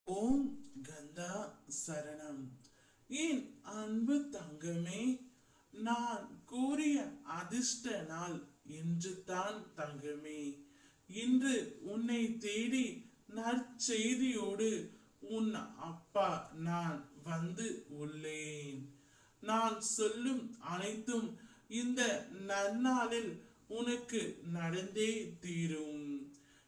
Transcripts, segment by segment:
ஓம் கந்தா சரணம். என் அன்பு தங்கமே, நான் கூறிய அதிர்ஷ்ட நாள் இன்று தான் தங்கமே. இன்று உன்னை தேடி நற்செய்தியோடு உன் அப்பா நான் வந்து உள்ளேன். நான் சொல்லும் அனைத்தும் இந்த நன்னாளில் உனக்கு நடந்தே தீரும்.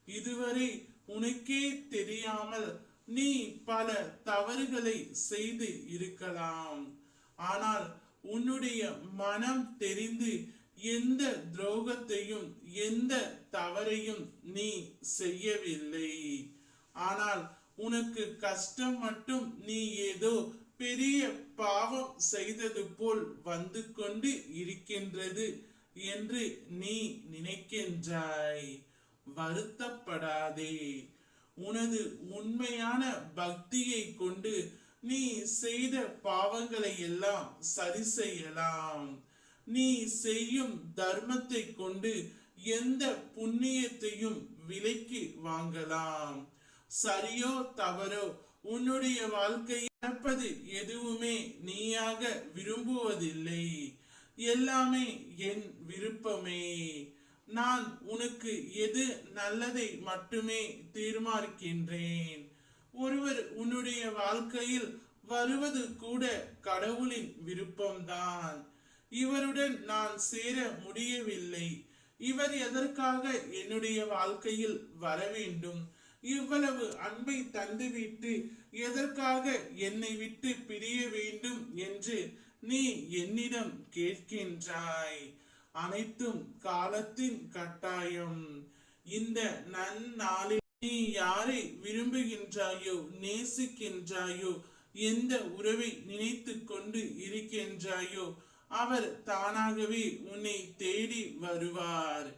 இதுவரை உனக்கே தெரியாமல் நீ பல தவறுகளை செய்து இருக்கலாம். ஆனால் உன்னுடைய மனம் தெரிந்து எந்த துரோகத்தையும் எந்த தவறையும் நீ செய்யவில்லை. ஆனால் உனக்கு கஷ்டம் மட்டும் நீ ஏதோ பெரிய பாவம் செய்தது போல் வந்து கொண்டு இருக்கின்றது என்று நீ நினைக்கின்றாய். வருத்தப்படாதே. உனது உண்மையான பக்தியை கொண்டு நீ செய்த பாவங்களை எல்லாம் சரி செய்யலாம். நீ செய்யும் தர்மத்தை கொண்டு எந்த புண்ணியத்தையும் விலைக்கு வாங்கலாம். சரியோ தவறோ உன்னுடைய வாழ்க்கையில் நடப்பது எதுவுமே நீயாக விரும்புவதில்லை. எல்லாமே என் விருப்பமே. நான் உனக்கு எது நல்லதை மட்டுமே தீர்மானிக்கின்றேன். ஒருவர் உன்னுடைய வாழ்க்கையில் வருவது கூட கடவுளின் விருப்பம்தான். இவருடன் நான் சேர முடியவில்லை. இவர் எதற்காக என்னுடைய வாழ்க்கையில் வர வேண்டும்? இவ்வளவு அன்பை தந்துவிட்டு எதற்காக என்னை விட்டு பிரிய வேண்டும் என்று நீ என்னிடம் கேட்கின்றாய். அனைத்தும் காலத்தின் கட்டாயம். இந்த நன்னாளில் நீ யாரை விரும்புகின்றாயோ நேசிக்கின்றாயோ எந்த உறவை நினைத்து கொண்டு இருக்கின்றாயோ அவர் தானாகவே உன்னை தேடி வருவார்.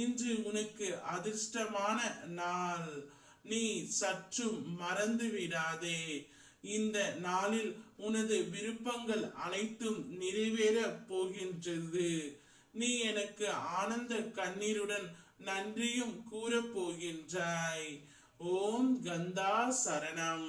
இன்று உனக்கு அதிர்ஷ்டமான நாள். நீ சற்றும் மறந்து விடாதே. இந்த நாளில் உனது விருப்பங்கள் அனைத்தும் நிறைவேற போகின்றது. நீ எனக்கு ஆனந்த கண்ணீருடன் நன்றியும் கூற போகின்றாய். ஓம் கந்தா சரணம்.